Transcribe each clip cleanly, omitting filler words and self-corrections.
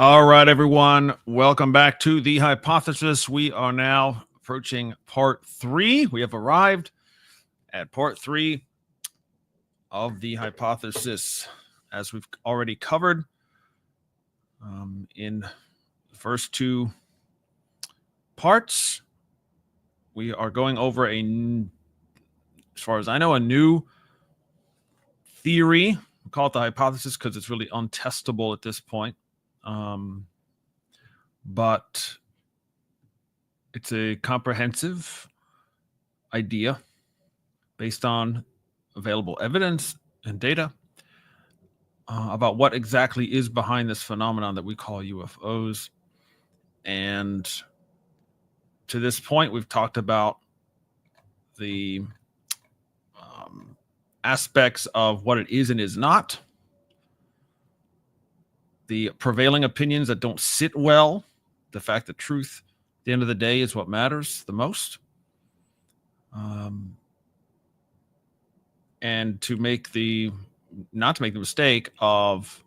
All right, everyone. Welcome back to The Hypothesis. We are now approaching part 3. We have arrived at part 3 of The Hypothesis. As we've already covered in the first 2 parts, we are going over as far as I know, a new theory. We call it the hypothesis because it's really untestable at this point. But it's a comprehensive idea based on available evidence and data about what exactly is behind this phenomenon that we call UFOs. And to this point, we've talked about the aspects of what it is and is not, the prevailing opinions that don't sit well, the fact that truth at the end of the day is what matters the most, and not to make the mistake of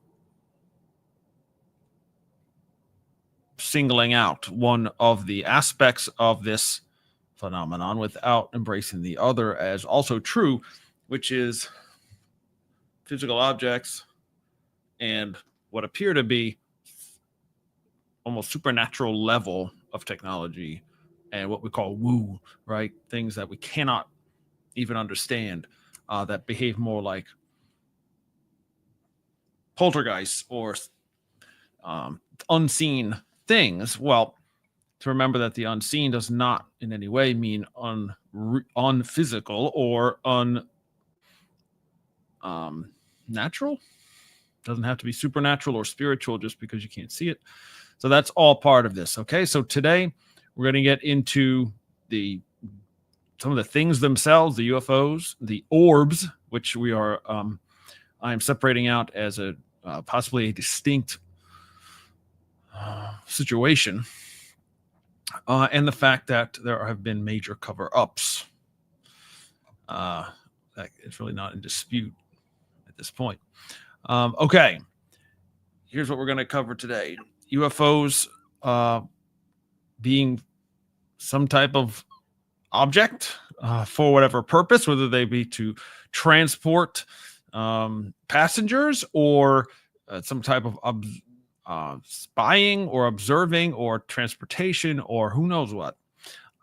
singling out one of the aspects of this phenomenon without embracing the other as also true, which is physical objects and what appear to be almost supernatural level of technology and what we call woo, right? Things that we cannot even understand, that behave more like poltergeists or unseen things. Well, to remember that the unseen does not in any way mean unphysical or unnatural. Doesn't have to be supernatural or spiritual just because you can't see it. So that's all part of this. Okay, so today we're going to get into some of the things themselves, the UFOs, the orbs, which I am separating out as a possibly a distinct situation, and the fact that there have been major cover-ups. That it's really not in dispute at this point. Okay, here's what we're going to cover today. UFOs being some type of object for whatever purpose, whether they be to transport passengers or some type of spying or observing or transportation or who knows what.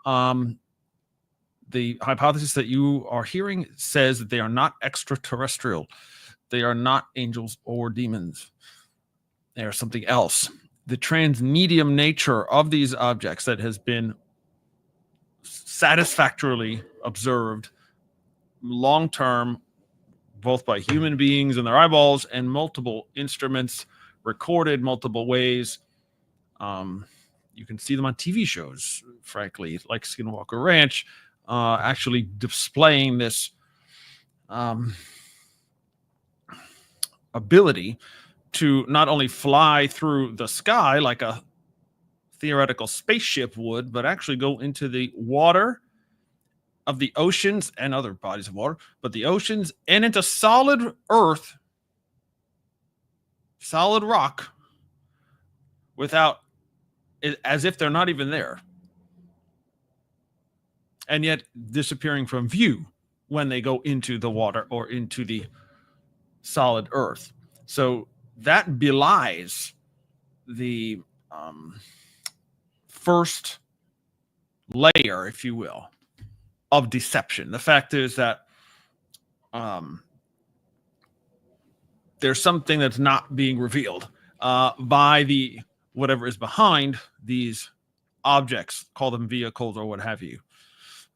The hypothesis that you are hearing says that they are not extraterrestrial. They are not angels or demons. They are something else. The transmedium nature of these objects that has been satisfactorily observed long-term, both by human beings and their eyeballs and multiple instruments recorded multiple ways. You can see them on TV shows, frankly, like Skinwalker Ranch, actually displaying this ability to not only fly through the sky like a theoretical spaceship would, but actually go into the water of the oceans and other bodies of water, but the oceans and into solid earth, solid rock, as if they're not even there, and yet disappearing from view when they go into the water or into the solid earth. So that belies the first layer, if you will, of deception. The fact is that there's something that's not being revealed by the whatever is behind these objects, call them vehicles or what have you.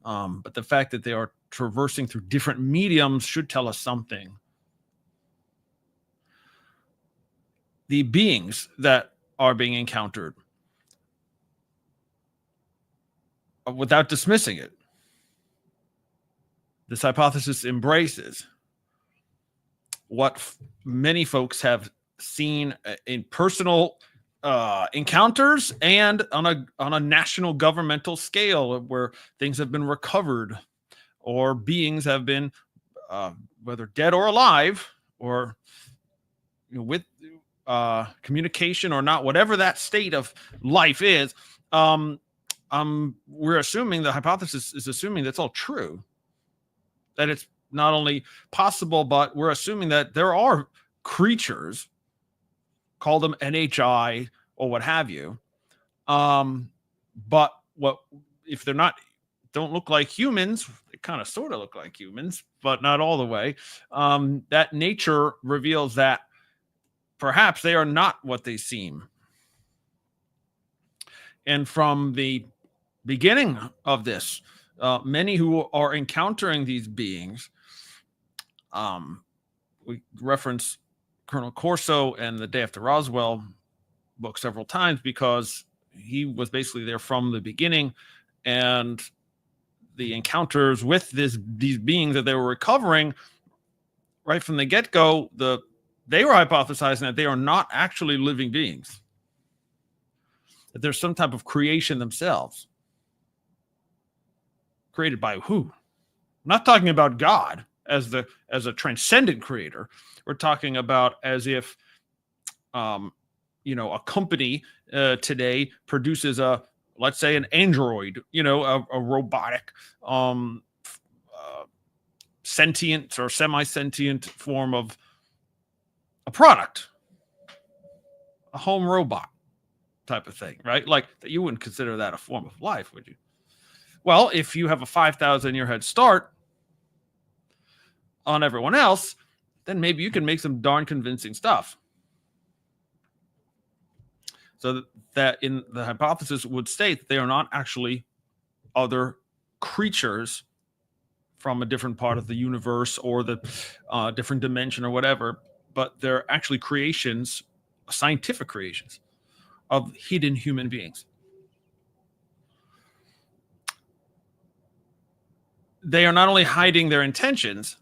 But the fact that they are traversing through different mediums should tell us something. The beings that are being encountered, without dismissing it, this hypothesis embraces what many folks have seen in personal encounters and on a national governmental scale, where things have been recovered or beings have been whether dead or alive or with communication or not, whatever that state of life is, we're assuming, the hypothesis is assuming that's all true, that it's not only possible, but we're assuming that there are creatures, call them NHI or what have you. But what if they're not, don't look like humans? They kind of sort of look like humans, but not all the way. That nature reveals that perhaps they are not what they seem. And from the beginning of this, many who are encountering these beings, we reference Colonel Corso and the Day After Roswell book several times because he was basically there from the beginning, and the encounters with these beings that they were recovering right from the get-go, they were hypothesizing that they are not actually living beings, that there's some type of creation themselves. Created by who? I'm not talking about God as a transcendent creator. We're talking about as if a company today produces let's say an android, a robotic sentient or semi-sentient form of a product, a home robot type of thing, right? Like, you wouldn't consider that a form of life, would you? Well, if you have a 5,000 year head start on everyone else, then maybe you can make some darn convincing stuff. So that in the hypothesis would state that they are not actually other creatures from a different part of the universe or the different dimension or whatever, but they're actually creations, scientific creations of hidden human beings. They are not only hiding their intentions,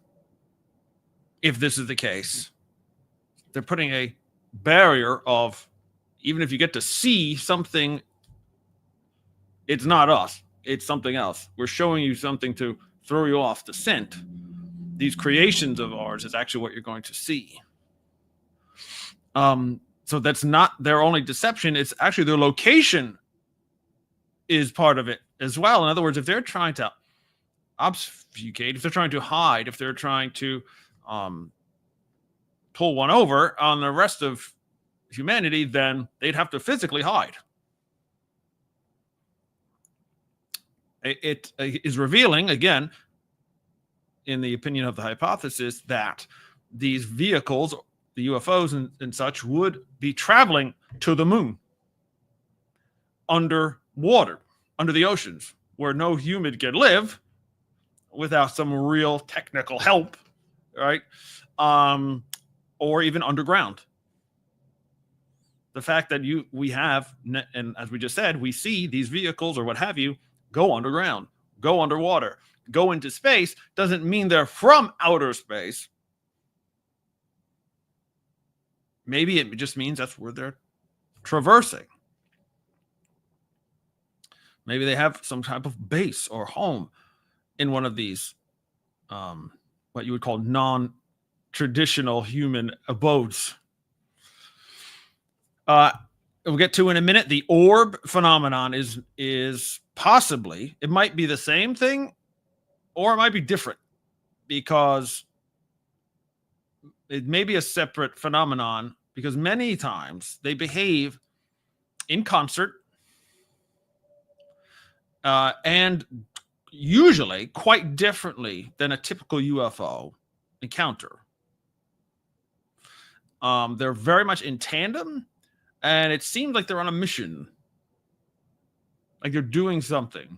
if this is the case, they're putting a barrier of, even if you get to see something, it's not us, it's something else. We're showing you something to throw you off the scent. These creations of ours is actually what you're going to see. So that's not their only deception. It's actually their location is part of it as well. In other words, if they're trying to obfuscate, if they're trying to hide, if they're trying to pull one over on the rest of humanity, then they'd have to physically hide. It is revealing, again, in the opinion of the hypothesis, that these vehicles, the UFOs and such, would be traveling to the moon underwater, under the oceans, where no human can live without some real technical help, right? Or even underground. The fact that we have, and as we just said, we see these vehicles or what have you go underground, go underwater, go into space, doesn't mean they're from outer space. Maybe it just means that's where they're traversing. Maybe they have some type of base or home in one of these, what you would call non-traditional human abodes. We'll get to in a minute. The orb phenomenon is possibly, it might be the same thing or it might be different, because it may be a separate phenomenon, because many times they behave in concert and usually quite differently than a typical UFO encounter. They're very much in tandem, and it seems like they're on a mission, like they're doing something,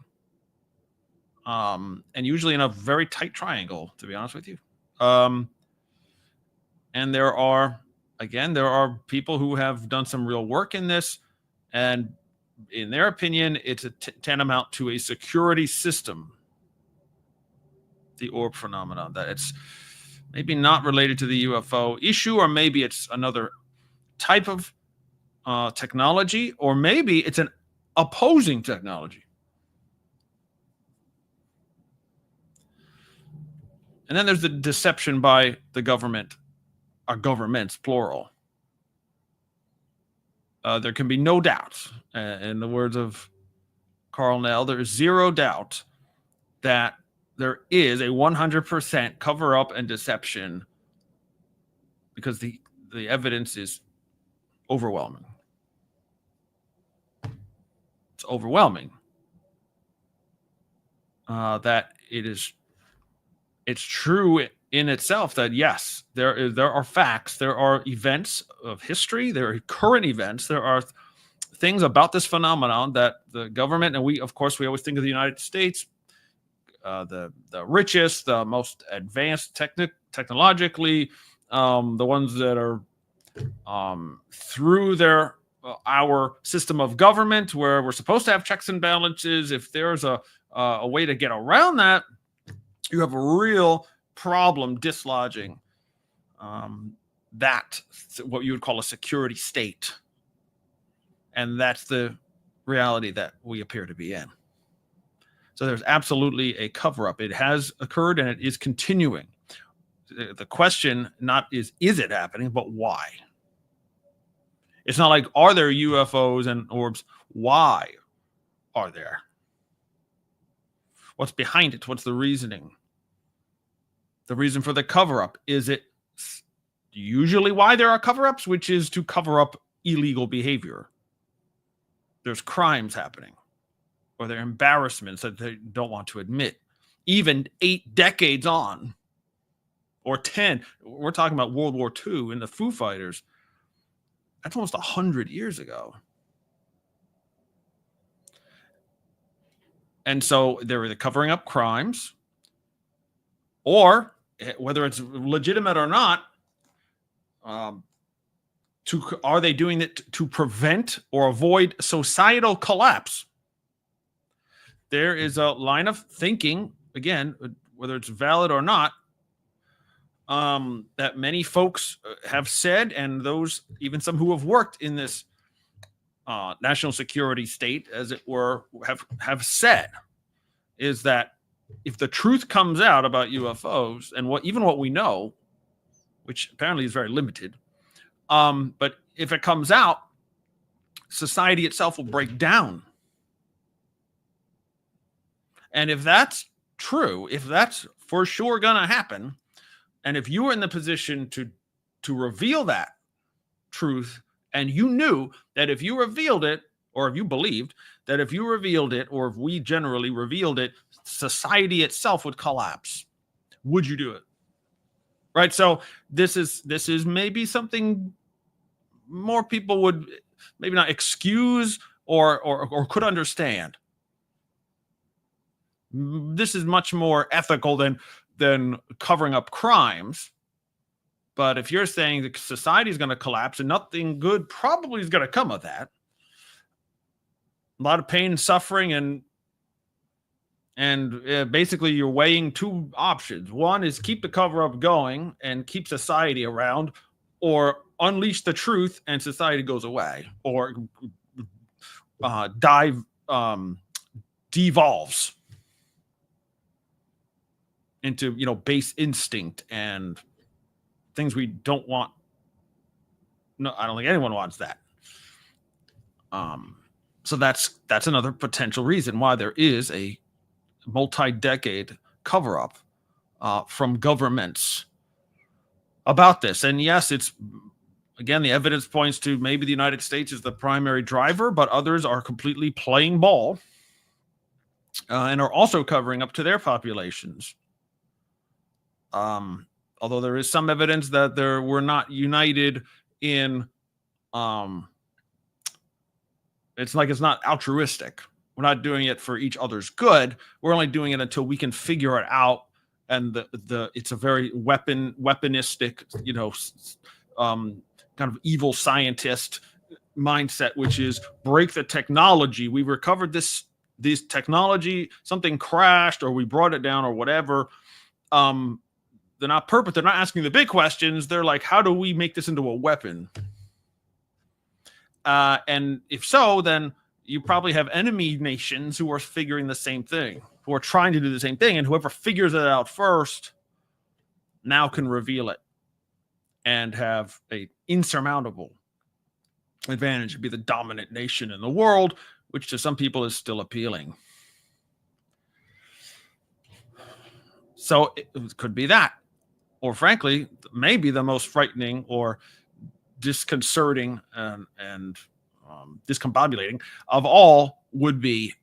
and usually in a very tight triangle, to be honest with you. And there are people who have done some real work in this, and in their opinion, it's tantamount to a security system, the orb phenomenon, that it's maybe not related to the UFO issue, or maybe it's another type of technology, or maybe it's an opposing technology. And then there's the deception by the government, or governments, plural, there can be no doubt, in the words of Carl Nell, there is zero doubt that there is a 100% cover up and deception, because the evidence is overwhelming. It's overwhelming that it's true in itself that yes, there are facts, there are events of history, there are current events, there are things about this phenomenon that the government, and we always think of the United States, the richest, the most advanced technologically, the ones that are through their our system of government, where we're supposed to have checks and balances. If there's a way to get around that, you have a real problem dislodging that, what you would call a security state. And that's the reality that we appear to be in. So there's absolutely a cover-up. It has occurred and it is continuing. The question not is it happening, but why? It's not like, are there UFOs and orbs? Why are there? What's behind it? What's the reasoning? The reason for the cover-up, is it usually why there are cover-ups, which is to cover up illegal behavior? There's crimes happening, or there are embarrassments that they don't want to admit, even 8 decades on, or 10. We're talking about World War II and the Foo Fighters. That's almost 100 years ago. And so they're either covering up crimes, or whether it's legitimate or not, are they doing it to prevent or avoid societal collapse? There is a line of thinking, again, whether it's valid or not, that many folks have said, and those, even some who have worked in this national security state, as it were, have said, is that if the truth comes out about UFOs and what we know, which apparently is very limited, but if it comes out, society itself will break down. And if that's true, if that's for sure going to happen, and if you were in the position to reveal that truth, and you knew that if you revealed it, or if you believed that if you revealed it, or if we generally revealed it, society itself would collapse, would you do it? Right? So this is maybe something more people would maybe not excuse or could understand. This is much more ethical than covering up crimes. But if you're saying that society is going to collapse and nothing good probably is going to come of that, a lot of pain and suffering, and basically you're weighing two options. One is keep the cover up going and keep society around, or unleash the truth and society goes away, or devolves into base instinct and things we don't want. No, I don't think anyone wants that. So that's another potential reason why there is a multi-decade cover-up from governments about this. And yes, it's, again, the evidence points to maybe the United States is the primary driver, but others are completely playing ball and are also covering up to their populations. Although there is some evidence that we're not united in, it's not altruistic. We're not doing it for each other's good. We're only doing it until we can figure it out. And it's a very weaponistic, kind of evil scientist mindset, which is break the technology. We recovered this technology, something crashed, or we brought it down, or whatever. They're not purpose. They're not asking the big questions. They're like, how do we make this into a weapon? And if so, then you probably have enemy nations who are figuring the same thing, who are trying to do the same thing. And whoever figures it out first now can reveal it and have a insurmountable advantage to be the dominant nation in the world, which to some people is still appealing. So it could be that. Or frankly, maybe the most frightening or disconcerting and discombobulating of all would be,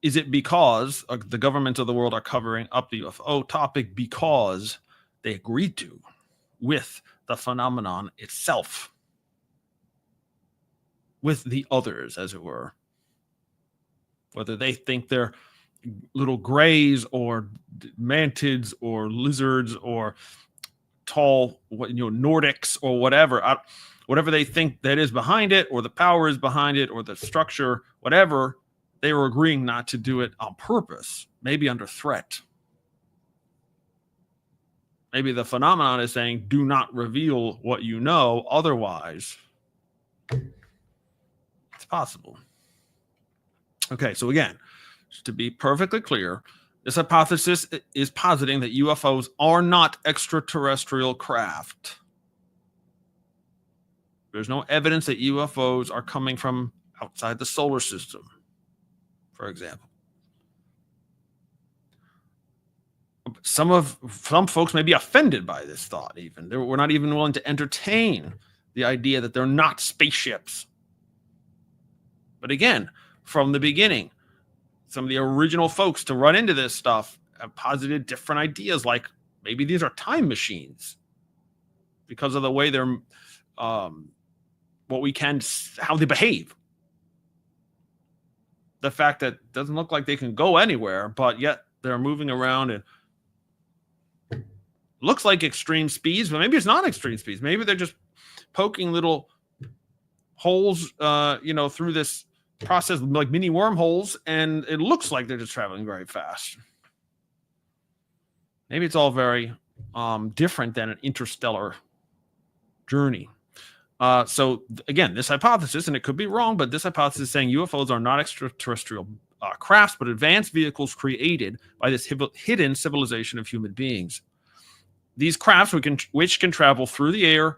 is it because the governments of the world are covering up the UFO topic because they agreed to with the phenomenon itself, with the others, as it were? Whether they think they're little grays or mantids or lizards or tall, Nordics or whatever, whatever they think that is behind it, or the power is behind it, or the structure, whatever, they were agreeing not to do it on purpose, maybe under threat. Maybe the phenomenon is saying, do not reveal what you know, otherwise. It's possible. Okay, so again, just to be perfectly clear, this hypothesis is positing that UFOs are not extraterrestrial craft. There's no evidence that UFOs are coming from outside the solar system, for example. Some folks may be offended by this thought even. We're not even willing to entertain the idea that they're not spaceships. But again, from the beginning, some of the original folks to run into this stuff have posited different ideas, like maybe these are time machines because of the way they're, how they behave. The fact that it doesn't look like they can go anywhere, but yet they're moving around and looks like extreme speeds, but maybe it's not extreme speeds. Maybe they're just poking little holes, through this process, like mini wormholes, and it looks like they're just traveling very fast. Maybe it's all very different than an interstellar journey. So again, this hypothesis, and it could be wrong, but this hypothesis is saying UFOs are not extraterrestrial crafts, but advanced vehicles created by this hidden civilization of human beings. These crafts, which can travel through the air,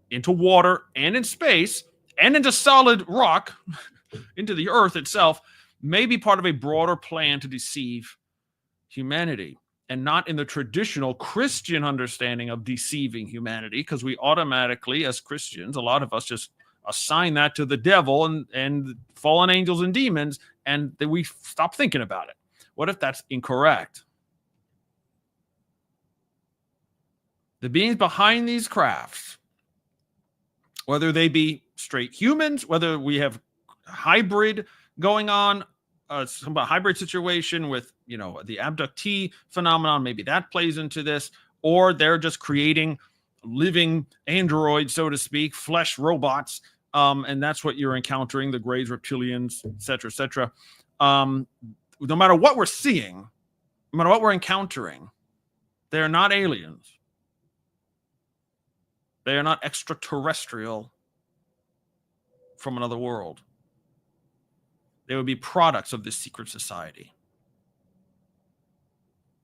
into water, and in space, and into solid rock, into the earth itself, may be part of a broader plan to deceive humanity, and not in the traditional Christian understanding of deceiving humanity, because we automatically, as Christians, a lot of us just assign that to the devil and fallen angels and demons, and then we stop thinking about it. What if that's incorrect? The beings behind these crafts, whether they be straight humans, whether we have hybrid going on, some hybrid situation with, the abductee phenomenon, maybe that plays into this, or they're just creating living androids, so to speak, flesh robots, and that's what you're encountering, the Greys, reptilians, etc., etc. No matter what we're seeing, no matter what we're encountering, they're not aliens. They are not extraterrestrial from another world. They would be products of this secret society.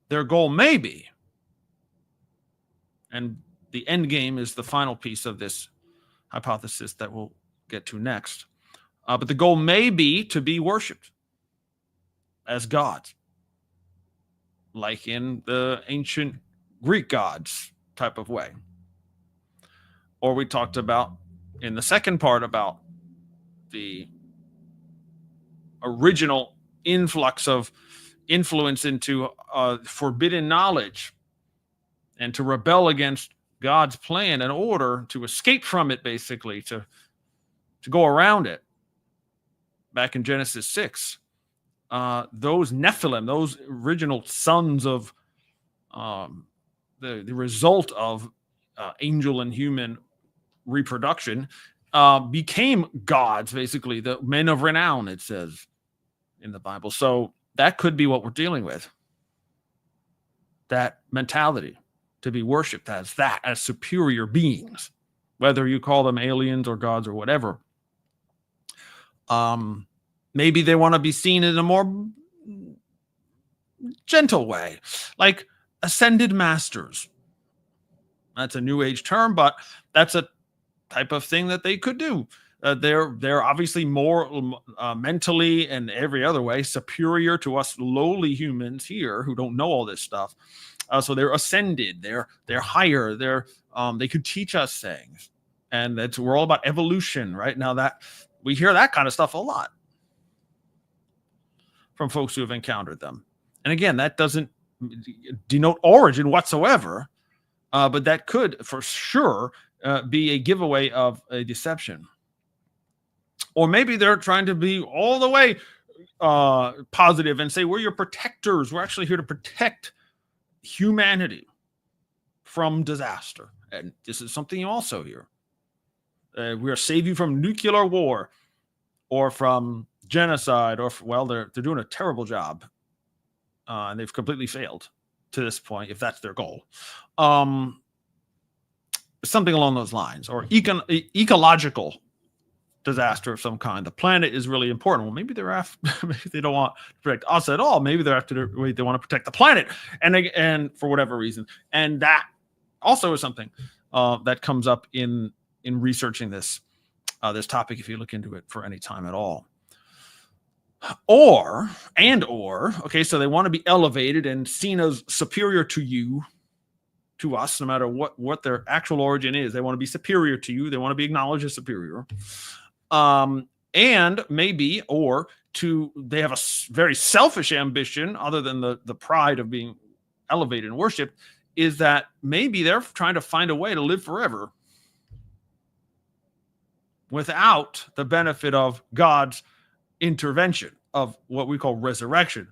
Their goal may be, and the end game is the final piece of this hypothesis that we'll get to next, but the goal may be to be worshipped as gods, like in the ancient Greek gods type of way. Or we talked about in the second part about the original influx of influence into forbidden knowledge and to rebel against God's plan in order to escape from it, basically, to go around it. Back in Genesis 6, those Nephilim, those original sons of the result of angel and human reproduction, became gods, basically, the men of renown, it says in the Bible. So that could be what we're dealing with. That mentality to be worshipped as superior beings, whether you call them aliens or gods or whatever. Maybe they want to be seen in a more gentle way, like ascended masters. That's a new age term, but that's a type of thing that they could do. They're obviously more mentally and every other way superior to us lowly humans here who don't know all this stuff. So they're ascended. They're higher. They could teach us things, and we're all about evolution, right? Now that we hear that kind of stuff a lot from folks who have encountered them, and again, that doesn't denote origin whatsoever, but that could for sure be a giveaway of a deception. Or maybe they're trying to be all the way positive and say, we're your protectors. We're actually here to protect humanity from disaster. And this is something you also hear. We're to save you from nuclear war or from genocide, or they're doing a terrible job. And they've completely failed to this point, if that's their goal. Something along those lines, or ecological disaster of some kind. The planet is really important. Well, maybe they're after, maybe they don't want to protect us at all. Maybe they're after, they want to protect the planet, and for whatever reason. And that also is something that comes up in researching this topic, if you look into it for any time at all. Or, okay, so they want to be elevated and seen as superior to us, no matter what their actual origin is. They want to be superior to you. They want to be acknowledged as superior. And maybe, they have a very selfish ambition, other than the pride of being elevated and worshipped, is that maybe they're trying to find a way to live forever without the benefit of God's intervention, of what we call resurrection.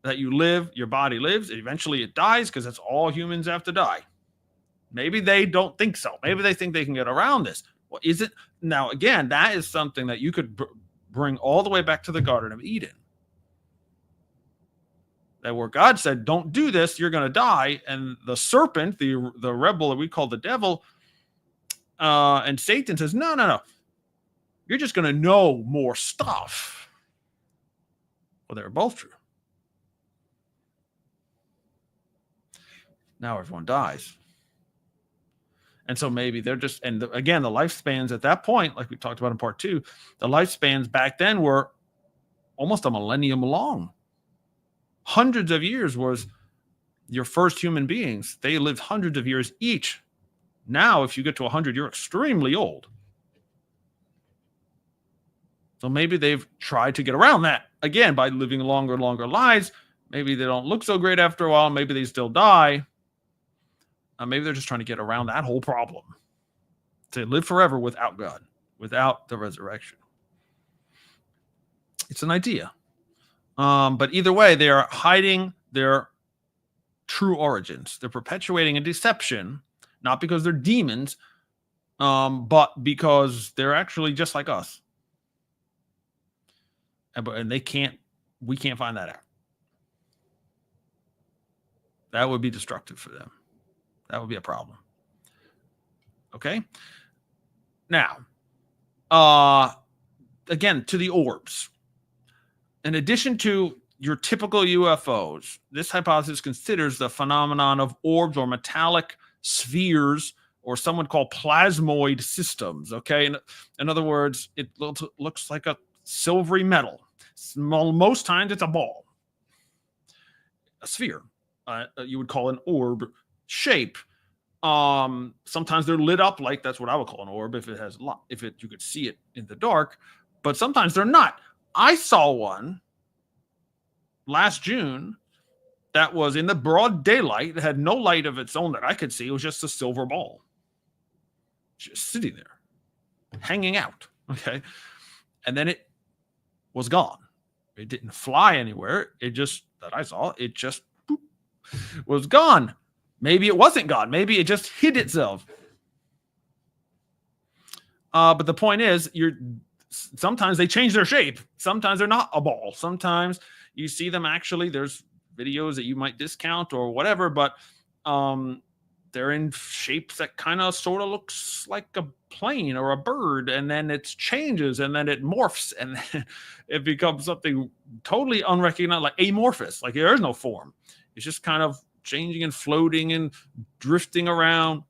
That you live, your body lives, eventually it dies, because that's all humans have to die. Maybe they don't think so. Maybe they think they can get around this. Well, is it? Now, again, that is something that you could bring all the way back to the Garden of Eden. That where God said, don't do this, you're going to die. And the serpent, the rebel that we call the devil, and Satan says, no. You're just going to know more stuff. Well, they're both true. Now everyone dies. And so maybe they're just, and again, the lifespans at that point, like we talked about in part 2, the lifespans back then were almost a millennium long. Hundreds of years was your first human beings. They lived hundreds of years each. Now, if you get to 100, you're extremely old. So maybe they've tried to get around that, again, by living longer and longer lives. Maybe they don't look so great after a while. Maybe they still die. Maybe they're just trying to get around that whole problem, to live forever without God, without the resurrection. It's an idea. But either way, they are hiding their true origins. They're perpetuating a deception, not because they're demons, but because they're actually just like us. And we can't find that out. That would be destructive for them. That would be a problem. Okay. Now, again, to the orbs. In addition to your typical UFOs, this hypothesis considers the phenomenon of orbs or metallic spheres, or some would call plasmoid systems. Okay. In other words, it looks like a silvery metal. Most times it's a ball, a sphere. You would call an orb shape. Sometimes they're lit up, like that's what I would call an orb, if you could see it in the dark, but sometimes they're not. I saw one last June that was in the broad daylight. It had no light of its own that I could see. It was just a silver ball just sitting there, hanging out. Okay. And then it was gone. It didn't fly anywhere. It just was gone. Maybe it wasn't gone. Maybe it just hid itself. But the point is, sometimes they change their shape. Sometimes they're not a ball. Sometimes you see them actually. There's videos that you might discount or whatever, but they're in shapes that kind of sort of looks like a plane or a bird, and then it changes, and then it morphs, and then it becomes something totally unrecognizable, like amorphous. Like there is no form. It's just kind of changing and floating and drifting around.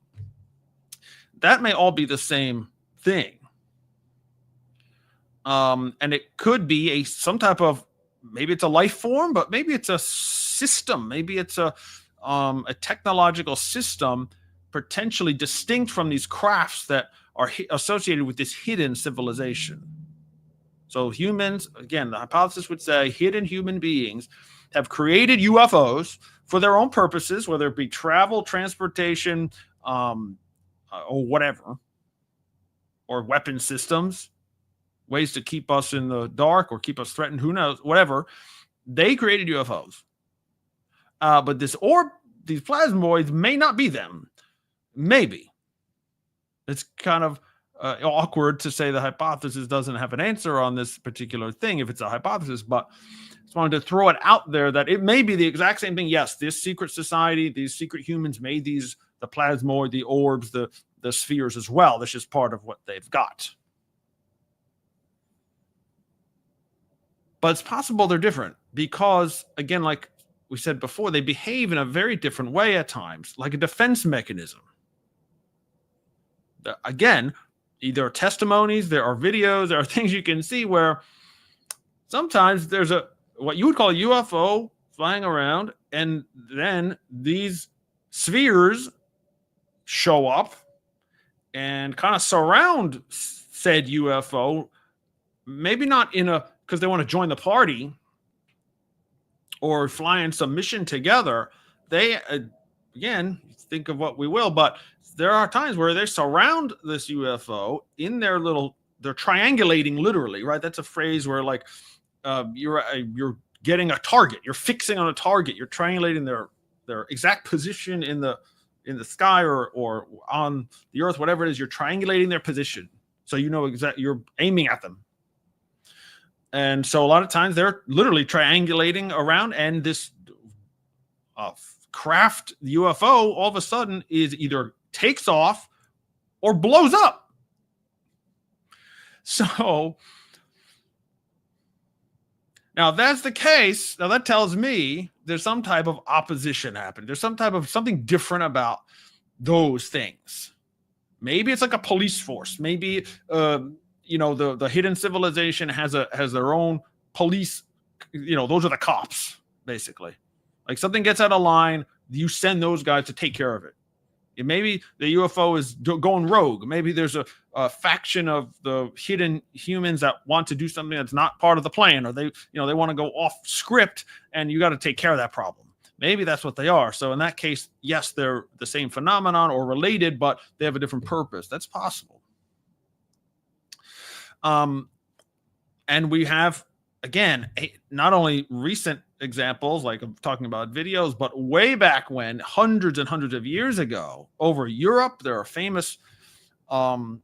that may all be the same thing. And it could be some type of, maybe it's a life form, but maybe it's a system. Maybe it's a technological system potentially distinct from these crafts that are associated with this hidden civilization. So humans, again, the hypothesis would say hidden human beings have created UFOs for their own purposes, whether it be travel, transportation, or whatever, or weapon systems, ways to keep us in the dark or keep us threatened, who knows, whatever. They created UFOs. But these plasmoids may not be them. Maybe. It's kind of awkward to say the hypothesis doesn't have an answer on this particular thing if it's a hypothesis, but I just wanted to throw it out there that it may be the exact same thing. Yes, this secret society, these secret humans made the plasmoid, the orbs, the spheres as well. That's just part of what they've got. But it's possible they're different because, again, like we said before, they behave in a very different way at times, like a defense mechanism. Again, there are testimonies, there are videos, there are things you can see where sometimes there's what you would call a UFO flying around, and then these spheres show up and kind of surround said UFO, maybe not because they want to join the party or fly in some mission together. They, again, think of what we will, but there are times where they surround this UFO in they're triangulating literally, right? That's a phrase where like you're getting a target, you're fixing on a target, you're triangulating their exact position in the sky or on the earth, whatever it is, you're triangulating their position. So you know exactly, you're aiming at them. And so a lot of times they're literally triangulating around, and this craft UFO all of a sudden is either takes off or blows up. So now if that's the case, now that tells me there's some type of opposition happening. There's some type of something different about those things. Maybe it's like a police force. Maybe the hidden civilization has their own police. Those are the cops, basically. Like something gets out of line, you send those guys to take care of it. Maybe the UFO is going rogue. Maybe there's a faction of the hidden humans that want to do something that's not part of the plan, or they want to go off script, and you got to take care of that problem. Maybe that's what they are. So in that case, yes, they're the same phenomenon or related, but they have a different purpose. That's possible. And we have, again, not only recent examples, like I'm talking about videos, but way back when, hundreds and hundreds of years ago, over Europe, there are famous not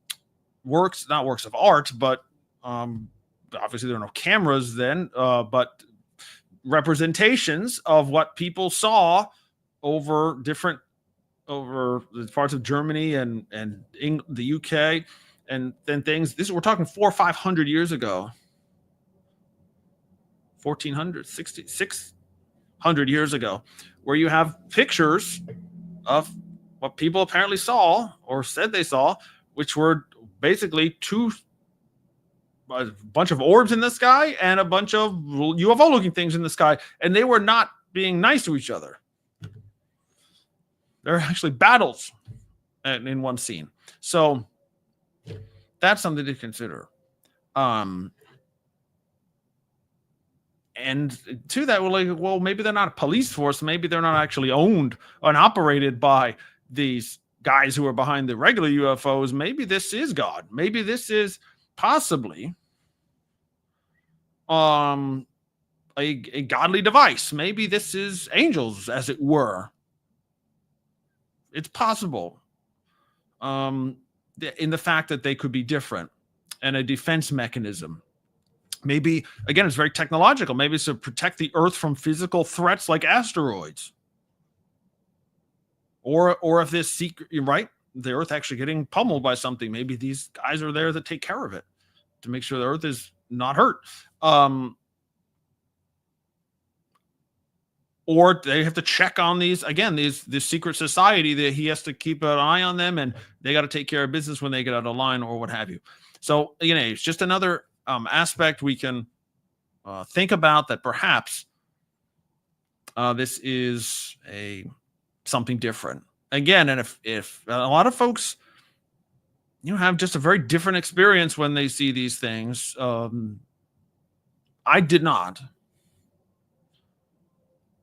works of art, but obviously there are no cameras then, but representations of what people saw over parts of Germany and the UK, and then things. We're talking 400 or 500 years ago. 1400, 600 years ago, where you have pictures of what people apparently saw or said they saw, which were basically a bunch of orbs in the sky and a bunch of UFO looking things in the sky, and they were not being nice to each other. There are actually battles in one scene. So that's something to consider. And to that, well, maybe they're not a police force. Maybe they're not actually owned and operated by these guys who are behind the regular UFOs. Maybe this is God. Maybe this is possibly a godly device. Maybe this is angels, as it were. It's possible. In the fact that they could be different and a defense mechanism. Maybe, again, it's very technological. Maybe it's to protect the Earth from physical threats like asteroids. Or if this secret, right, the Earth actually getting pummeled by something, maybe these guys are there to take care of it, to make sure the Earth is not hurt. or they have to check on these again, this secret society that he has to keep an eye on them, and they got to take care of business when they get out of line or what have you. So it's just another aspect we can think about, that perhaps this is something different again. And if a lot of folks have just a very different experience when they see these things, I did not.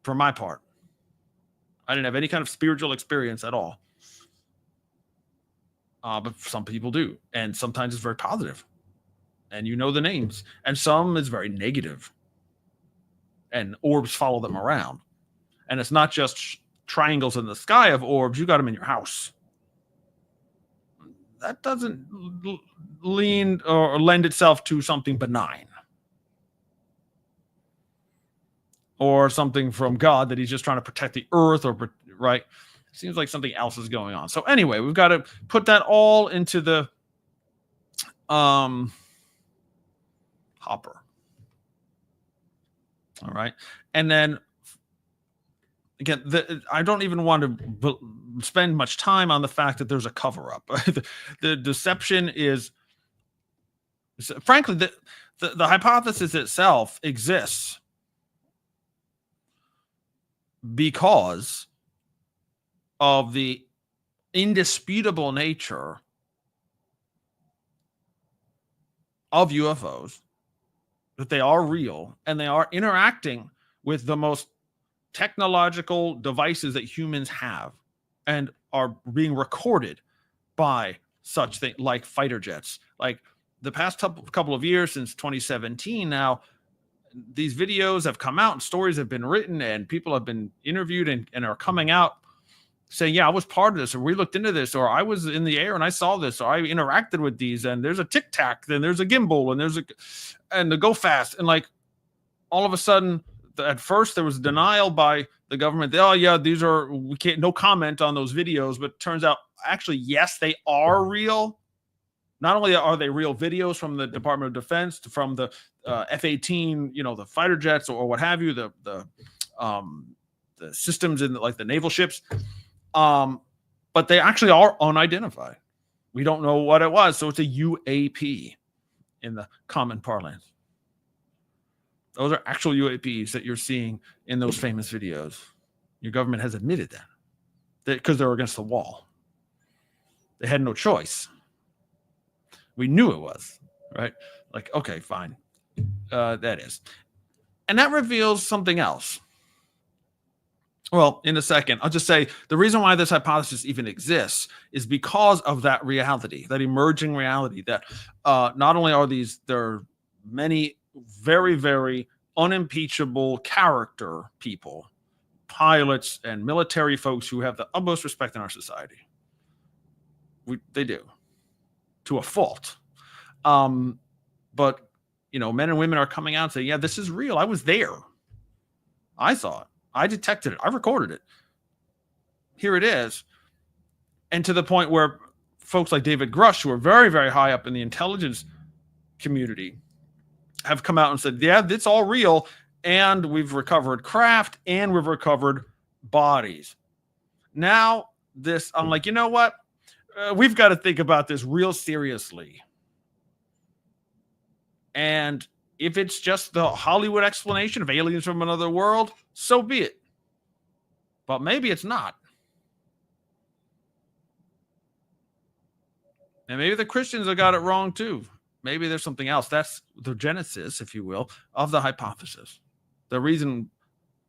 For my part, I didn't have any kind of spiritual experience at all. But some people do. And sometimes it's very positive. And the names. And some is very negative. And orbs follow them around. And it's not just triangles in the sky of orbs. You got them in your house. That doesn't lean or lend itself to something benign. Or something from God that he's just trying to protect the earth, or right? Seems like something else is going on. So anyway, we've got to put that all into the hopper. All right. And then again, I don't even want to spend much time on the fact that there's a cover-up. The deception is, frankly, the hypothesis itself exists because of the indisputable nature of UFOs, that they are real and they are interacting with the most technological devices that humans have, and are being recorded by such things like fighter jets. Like the past couple of years, since 2017 now, these videos have come out and stories have been written and people have been interviewed and are coming out saying, yeah, I was part of this, or we looked into this, or I was in the air and I saw this, or I interacted with these, and there's a tic tac, then there's a gimbal, and the go fast. And like all of a sudden, at first there was denial by the government. Oh yeah, we can't, no comment on those videos, but it turns out actually, yes, they are real. Not only are they real videos from the Department of Defense, from the F-18, the fighter jets or what have you, the systems in like the naval ships, but they actually are unidentified. We don't know what it was, so it's a UAP in the common parlance. Those are actual UAPs that you're seeing in those famous videos. Your government has admitted that because they're against the wall. They had no choice. We knew it was, right? Like, okay, fine. That is. And that reveals something else. Well, in a second, I'll just say the reason why this hypothesis even exists is because of that reality, that emerging reality, that not only are there are many very, very unimpeachable character people, pilots and military folks who have the utmost respect in our society. They do. To a fault. But, men and women are coming out and saying, yeah, this is real. I was there. I saw it. I detected it. I recorded it. Here it is. And to the point where folks like David Grush, who are very, very high up in the intelligence community, have come out and said, yeah, it's all real. And we've recovered craft and we've recovered bodies. Now, I'm like, you know what? We've got to think about this real seriously. And if it's just the Hollywood explanation of aliens from another world, so be it. But maybe it's not. And maybe the Christians have got it wrong too. Maybe there's something else. That's the genesis, if you will, of the hypothesis. The reason,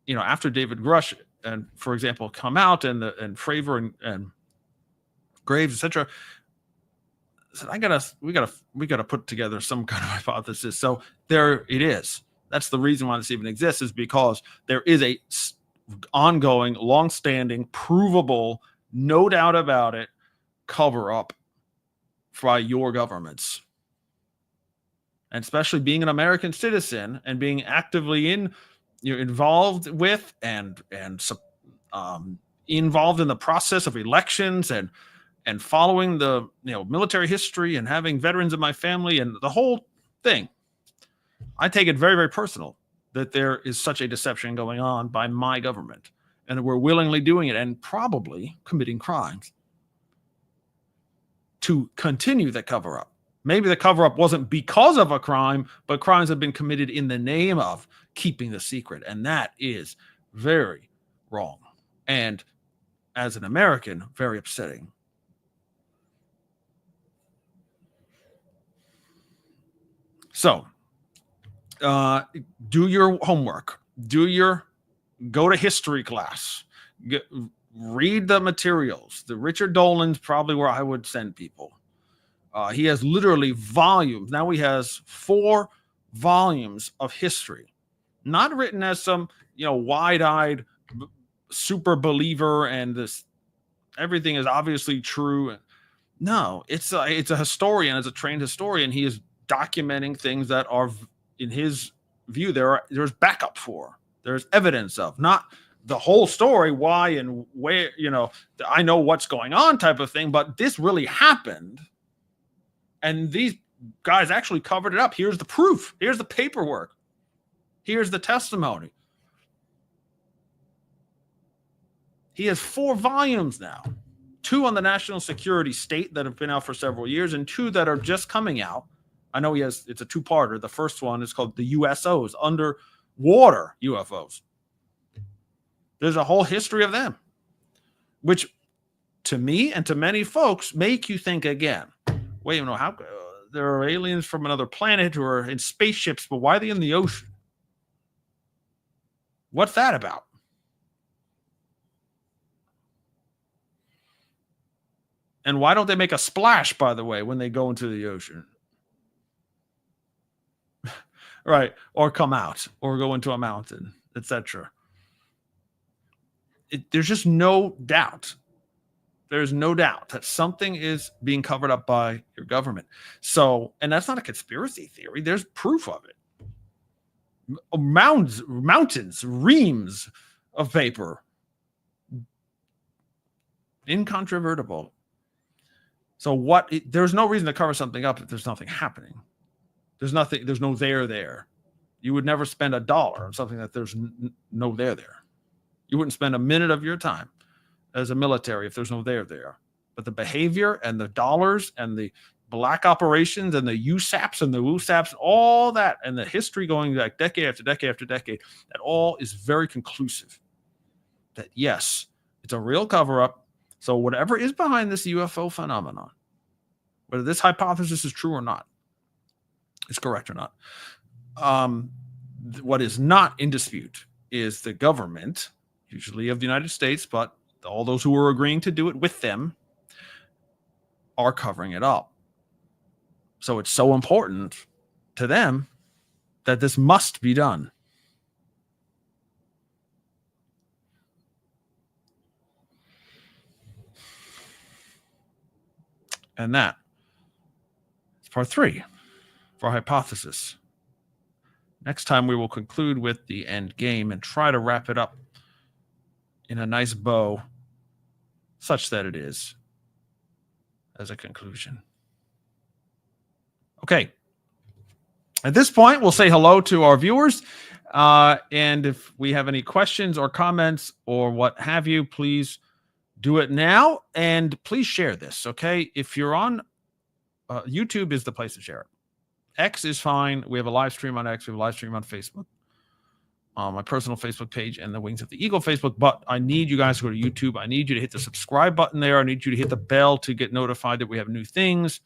after David Grush and, for example, come out and Fravor and Graves, etc., said, we gotta put together some kind of hypothesis. So there it is. That's the reason why this even exists, is because there is a ongoing, long-standing, provable, no doubt about it, cover-up by your governments. And especially being an American citizen and being actively involved with and involved in the process of elections and following the military history and having veterans in my family and the whole thing, I take it very, very personal that there is such a deception going on by my government, and that we're willingly doing it and probably committing crimes to continue the cover up. Maybe the cover up wasn't because of a crime, but crimes have been committed in the name of keeping the secret. And that is very wrong. And as an American, very upsetting. So, do your homework. Go to history class. Read the materials. The Richard Dolan's probably where I would send people. He has literally volumes. Now he has 4 volumes of history, not written as some, wide-eyed super believer and this everything is obviously true. No, it's a historian, as a trained historian. He is documenting things that are, in his view, there's backup for. There's evidence of, not the whole story, why and where, I know what's going on type of thing, but this really happened. And these guys actually covered it up. Here's the proof. Here's the paperwork. Here's the testimony. He has 4 volumes now. 2 on the national security state that have been out for several years, and 2 that are just coming out. I know it's a 2-parter. The first one is called the USOs, underwater UFOs. There's a whole history of them, which to me and to many folks make you think again, wait a minute, how there are aliens from another planet who are in spaceships, but why are they in the ocean? What's that about? And why don't they make a splash, by the way, when they go into the ocean? Right. Or come out or go into a mountain, etc. There's just no doubt. There's no doubt that something is being covered up by your government. So, and that's not a conspiracy theory. There's proof of it. Mountains, reams of paper. Incontrovertible. So there's no reason to cover something up if there's nothing happening. There's no there. You would never spend $1 on something that there's no there. You wouldn't spend a minute of your time as a military if there's no there. But the behavior and the dollars and the black operations and the USAPs and the WUSAPs, all that, and the history going back decade after decade after decade, that all is very conclusive that yes, it's a real cover-up. So whatever is behind this UFO phenomenon, whether this hypothesis is true or not, is correct or not, what is not in dispute is the government, usually of the United States, but all those who are agreeing to do it with them are covering it up. So it's so important to them that this must be done. And that is part 3 for hypothesis. Next time we will conclude with the end game and try to wrap it up in a nice bow such that it is as a conclusion. Okay. At this point, we'll say hello to our viewers. And if we have any questions or comments or what have you, please do it now. And please share this, okay? If you're on YouTube is the place to share it. X is fine. We have a live stream on X. We have a live stream on Facebook. My personal Facebook page and the Wings of the Eagle Facebook. But I need you guys to go to YouTube. I need you to hit the subscribe button there. I need you to hit the bell to get notified that we have new things.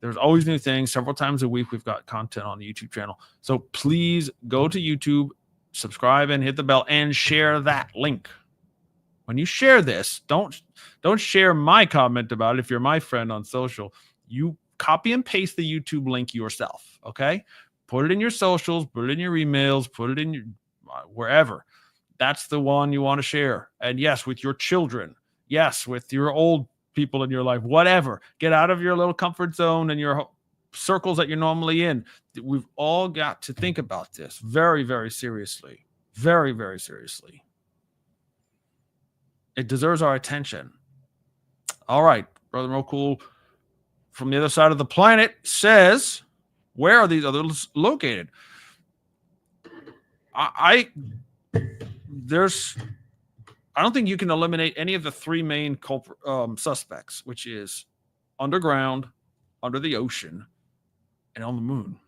There's always new things. Several times a week, we've got content on the YouTube channel. So please go to YouTube, subscribe, and hit the bell, and share that link. When you share this, don't share my comment about it. If you're my friend on social, you copy and paste the YouTube link yourself, okay? Put it in your socials, put it in your emails, put it in your wherever. That's the one you want to share. And yes, with your children. Yes, with your old people in your life, whatever. Get out of your little comfort zone and your circles that you're normally in. We've all got to think about this very, very seriously. Very, very seriously. It deserves our attention. All right. Brother Mokul from the other side of the planet says, where are these others located? I there's I don't think you can eliminate any of the three main suspects, which is underground, under the ocean, and on the moon.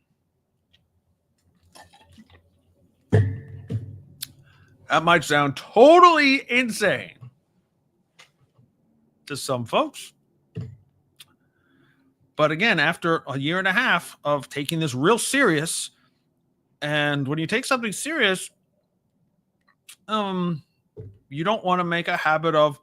That might sound totally insane to some folks. But again, after a year and a half of taking this real serious, and when you take something serious, you don't want to make a habit of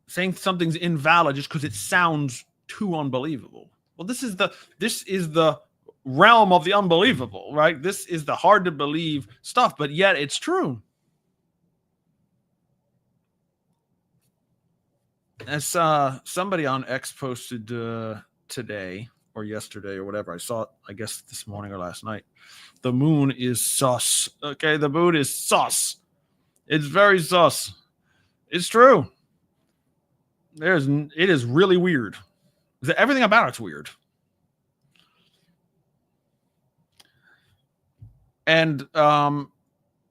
saying something's invalid just because it sounds too unbelievable. Well, this is the realm of the unbelievable, right? This is the hard to believe stuff, but yet it's true. As somebody on X posted today or yesterday or whatever, I saw it, I guess this morning or last night. The moon is sus. Okay, the moon is sus. It's very sus. It's true. It is really weird. Everything about it's weird. And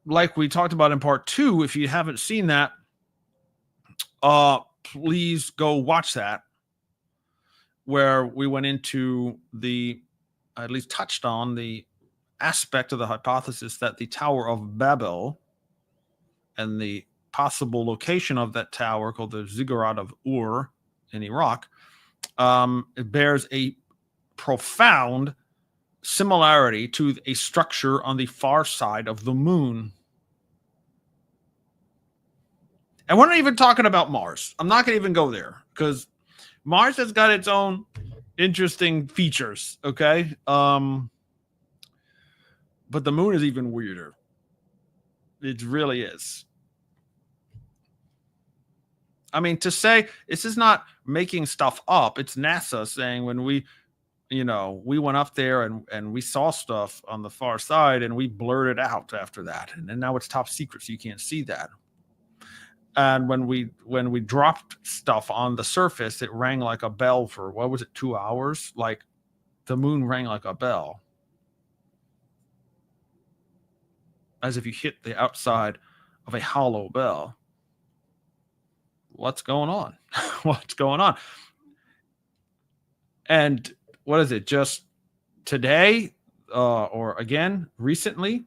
like we talked about in part 2, if you haven't seen that, please go watch that, where we went into at least touched on the aspect of the hypothesis that the Tower of Babel and the possible location of that tower, called the Ziggurat of Ur in Iraq, it bears a profound similarity to a structure on the far side of the moon. And we're not even talking about Mars. I'm not going to even go there, because Mars has got its own interesting features, okay? But the moon is even weirder. It really is. I mean, to say this is not making stuff up. It's NASA saying when we went up there and we saw stuff on the far side and we blurred it out after that. And then now it's top secret, so you can't see that. And when we dropped stuff on the surface, it rang like a bell for, what was it, 2 hours? Like the moon rang like a bell. As if you hit the outside of a hollow bell. What's going on? What's going on? And what is it? Just today, or again, recently,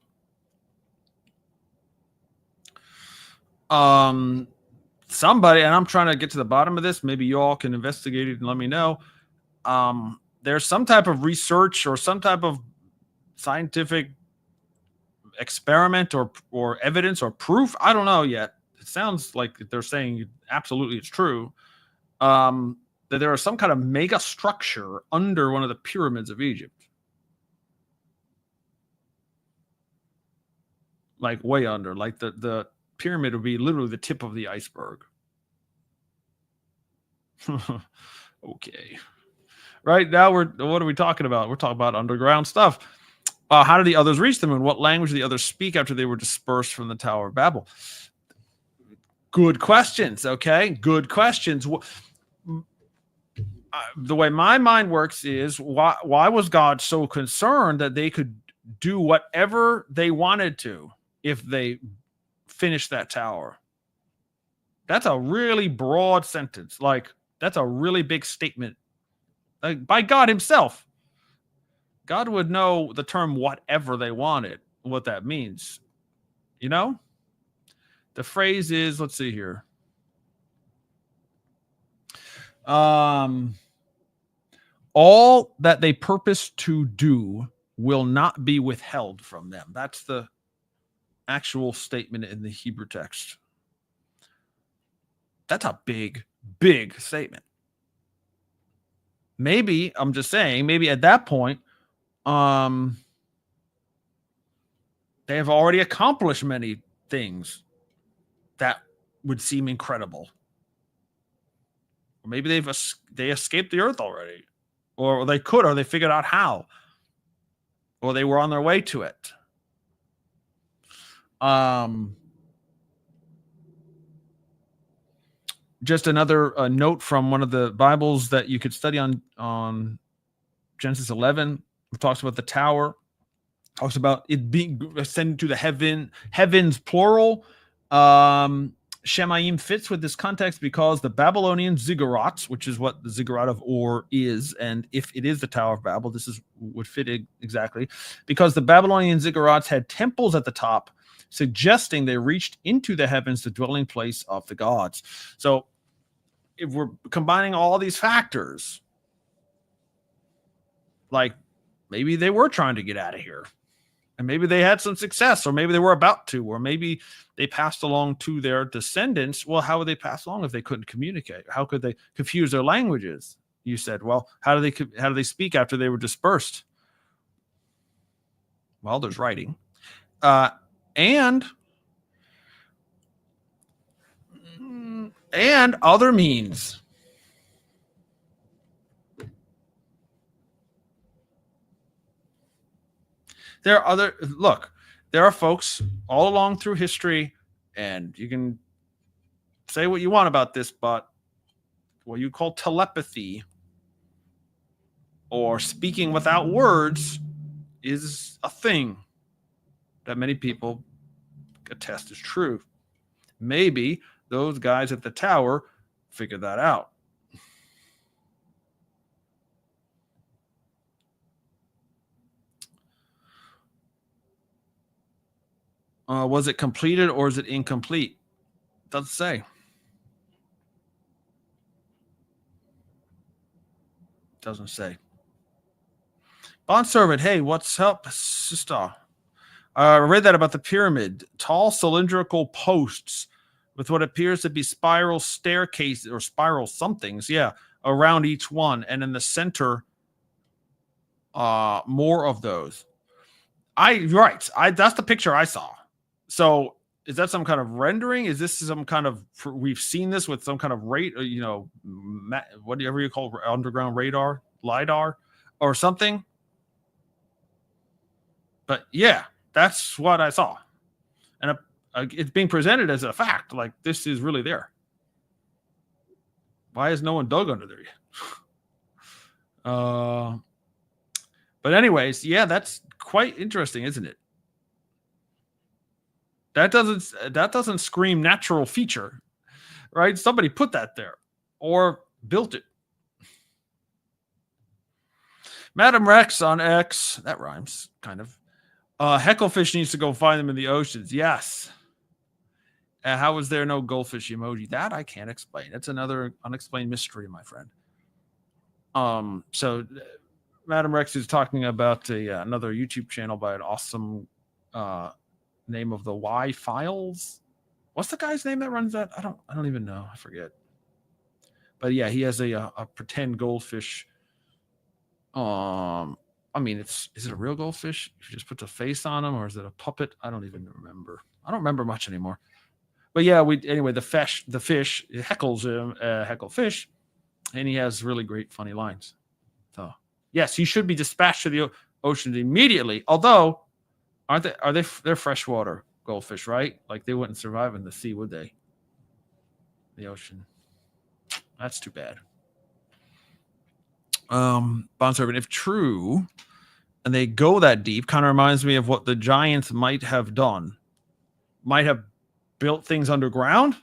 somebody, and I'm trying to get to the bottom of this. Maybe you all can investigate it and let me know. There's some type of research or some type of scientific experiment or evidence or proof. I don't know yet. It sounds like they're saying absolutely it's true. That there is some kind of mega structure under one of the pyramids of Egypt. Like way under, like the pyramid would be literally the tip of the iceberg. Okay. Right now what are we talking about? We're talking about underground stuff. How did the others reach the moon? What language did the others speak after they were dispersed from the Tower of Babel? Good questions. Okay. Good questions. The way my mind works is why was God so concerned that they could do whatever they wanted to if they finished that tower? That's a really broad sentence. Like, that's a really big statement. Like, by God himself. God would know the term whatever they wanted, what that means. You know? The phrase is, let's see here. All that they purpose to do will not be withheld from them. That's the actual statement in the Hebrew text. That's a big, big statement. Maybe, I'm just saying, maybe at that point, they have already accomplished many things that would seem incredible. Or maybe they escaped the earth already. Or they could, or they figured out how. Or they were on their way to it. Just another note from one of the Bibles that you could study on Genesis 11. It talks about the tower. Talks about it being ascended to the heavens plural. Shemaim fits with this context because the Babylonian ziggurats, which is what the ziggurat of Or is, and if it is the Tower of Babel, this would fit exactly, because the Babylonian ziggurats had temples at the top, suggesting they reached into the heavens, the dwelling place of the gods. So if we're combining all these factors, like maybe they were trying to get out of here. And maybe they had some success, or maybe they were about to, or maybe they passed along to their descendants. Well, how would they pass along if they couldn't communicate? How could they confuse their languages? You said, well, how do they speak after they were dispersed? Well, there's writing, and other means. There are folks all along through history, and you can say what you want about this, but what you call telepathy or speaking without words is a thing that many people attest is true. Maybe those guys at the tower figured that out. Was it completed or is it incomplete? Doesn't say. Doesn't say. Bond servant, hey, what's up, sister? I read that about the pyramid. Tall cylindrical posts with what appears to be spiral staircases or spiral somethings, around each one. And in the center, more of those. That's the picture I saw. So is that some kind of rendering? Is this some kind of, we've seen this with some kind of whatever you call underground radar, LiDAR or something? But yeah, that's what I saw. And it's being presented as a fact, like this is really there. Why has no one dug under there yet? But anyways, that's quite interesting, isn't it? That doesn't scream natural feature, right? Somebody put that there or built it. Madam Rex on X, that rhymes, kind of. Hecklefish needs to go find them in the oceans. Yes. How is there no goldfish emoji? That I can't explain. That's another unexplained mystery, my friend. So Madam Rex is talking about another YouTube channel by an awesome name of the Y Files. What's the guy's name that runs that? I don't even know. I forget. But yeah, he has a pretend goldfish. I mean, is it a real goldfish? You just put the face on him, or is it a puppet? I don't even remember. I don't remember much anymore. But yeah, the fish heckles him, heckle fish, and he has really great funny lines. So yes, he should be dispatched to the ocean immediately. Although, they're freshwater goldfish, right? Like they wouldn't survive in the sea, would they? The ocean. That's too bad. Bondservant, if true, and they go that deep, kind of reminds me of what the giants might have done. Might have built things underground.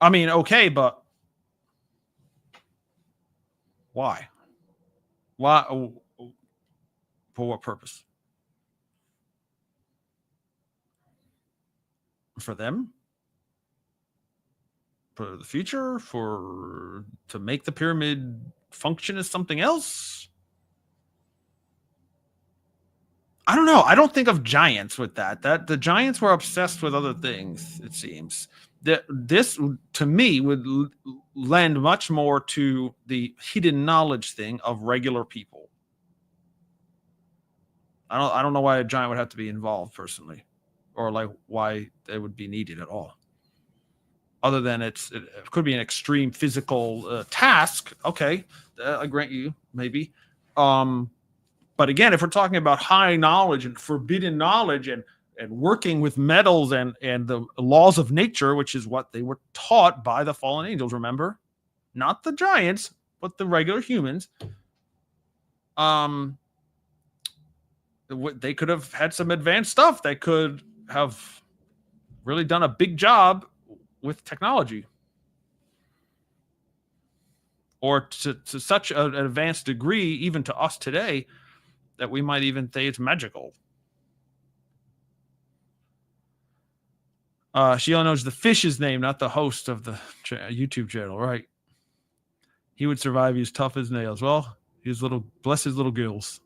I mean, okay, but why? Why? For what purpose? For them? For the future? To make the pyramid function as something else? I don't know. I don't think of giants with that. That the giants were obsessed with other things, it seems. This, to me, would lend much more to the hidden knowledge thing of regular people. I don't know why a giant would have to be involved personally, or like why they would be needed at all. Other than it could be an extreme physical task. Okay, I grant you, maybe. But again, if we're talking about high knowledge and forbidden knowledge and working with metals and the laws of nature, which is what they were taught by the fallen angels, remember? Not the giants, but the regular humans. they could have had some advanced stuff that could have really done a big job with technology, or to such an advanced degree, even to us today, that we might even say it's magical. She only knows the fish's name, not the host of the YouTube channel, right? He would survive. He's tough as nails. Well, he's little, bless his little gills.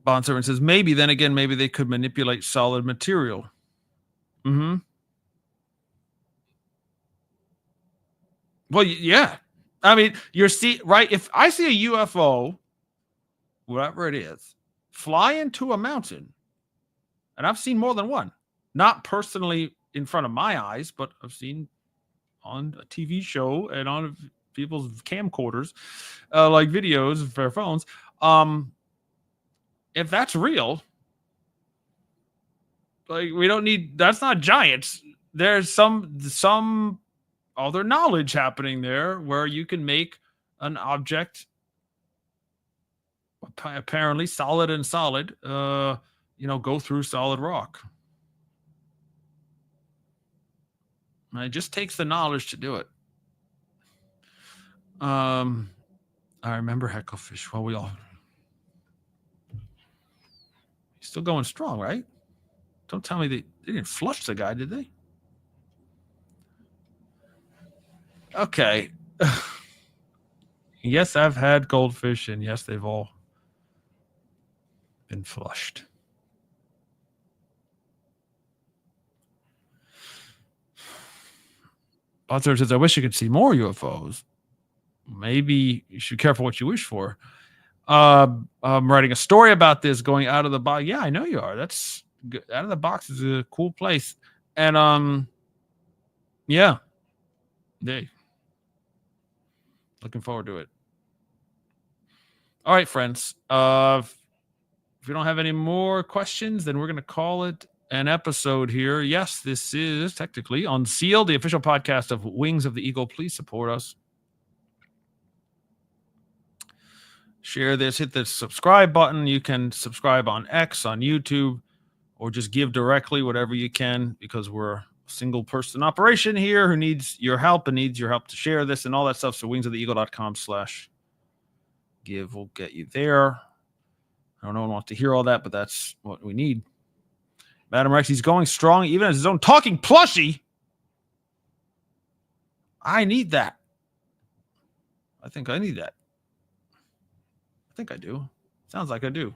Bond servant says, maybe, then again, maybe they could manipulate solid material. Mm-hmm. Well, yeah. I mean, right? If I see a UFO, whatever it is, fly into a mountain, and I've seen more than one, not personally in front of my eyes, but I've seen on a TV show and on people's camcorders, like videos of their phones. If that's real, like, we don't need, that's not giants. There's some other knowledge happening there where you can make an object apparently solid, go through solid rock. And it just takes the knowledge to do it. I remember Hecklefish. Well, we all still going strong, right? Don't tell me they didn't flush the guy, did they? Okay. Yes, I've had goldfish, and yes, they've all been flushed. Author says, I wish you could see more UFOs. Maybe you should be careful what you wish for. I'm writing a story about this, going out of the box. Yeah, I know you are. That's good. Out of the box is a cool place. And yeah. Hey. Looking forward to it. All right, friends. If you don't have any more questions, then we're going to call it an episode here. Yes, this is technically Unsealed, the official podcast of Wings of the Eagle. Please support us. Share this, hit the subscribe button. You can subscribe on X, on YouTube, or just give directly, whatever you can, because we're a single person operation here who needs your help and needs your help to share this and all that stuff. So wingsoftheeagle.com/give will get you there. I don't know one wants to hear all that, but that's what we need. Madam Rex, he's going strong, even as his own talking plushie. I need that. I think I need that. I think I do. Sounds like I do.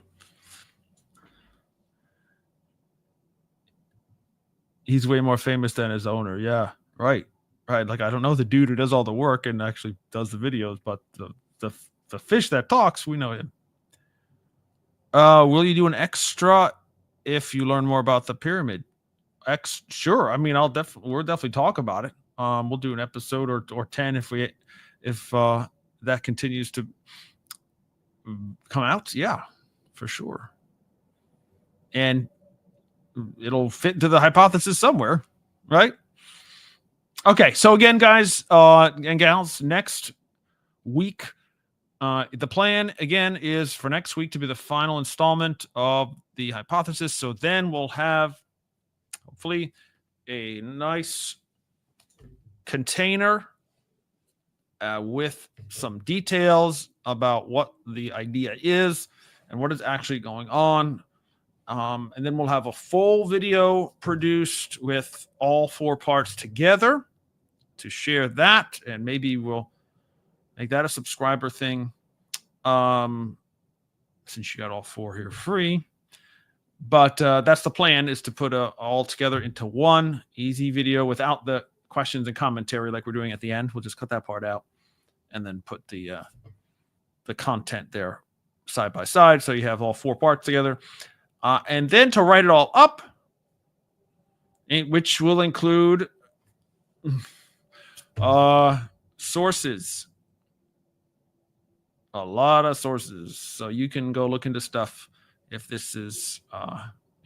He's way more famous than his owner. Yeah, right. Like, I don't know the dude who does all the work and actually does the videos, but the fish that talks, we know him. Will you do an extra if you learn more about the pyramid? Sure. I mean, we'll definitely talk about it. We'll do an episode or 10 if that continues to come out. Yeah, for sure. And it'll fit into the hypothesis somewhere, right? Okay, so again, guys and gals, next week, the plan again is for next week to be the final installment of the hypothesis. So then we'll have hopefully a nice container with some details about what the idea is and what is actually going on. And then we'll have a full video produced with all 4 parts together to share that. And maybe we'll make that a subscriber thing, since you got all 4 here free. But that's the plan, is to put all together into one easy video without the questions and commentary like we're doing at the end. We'll just cut that part out and then put the content there side by side, so you have all 4 parts together. And then to write it all up, which will include sources. A lot of sources. So you can go look into stuff if this is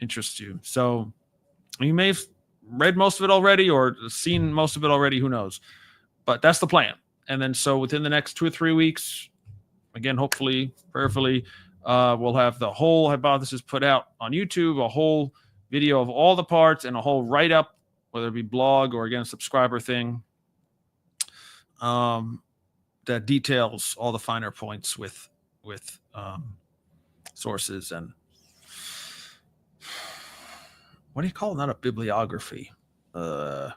interests you. So you may have read most of it already or seen most of it already. Who knows? But that's the plan. And then so within the next 2 or 3 weeks, again, hopefully, prayerfully, we'll have the whole hypothesis put out on YouTube, a whole video of all the parts, and a whole write-up, whether it be blog or, again, a subscriber thing, that details all the finer points with sources and, what do you call it? Not a bibliography. Whatever.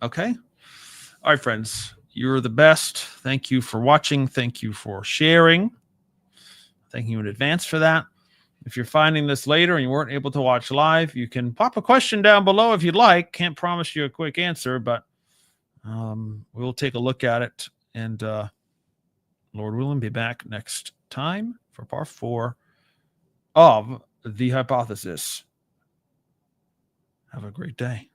Okay. All right, friends. You're the best. Thank you for watching. Thank you for sharing. Thank you in advance for that. If you're finding this later and you weren't able to watch live, you can pop a question down below if you'd like. Can't promise you a quick answer, but we'll take a look at it. And Lord willing, be back next time for part 4 of the hypothesis. Have a great day.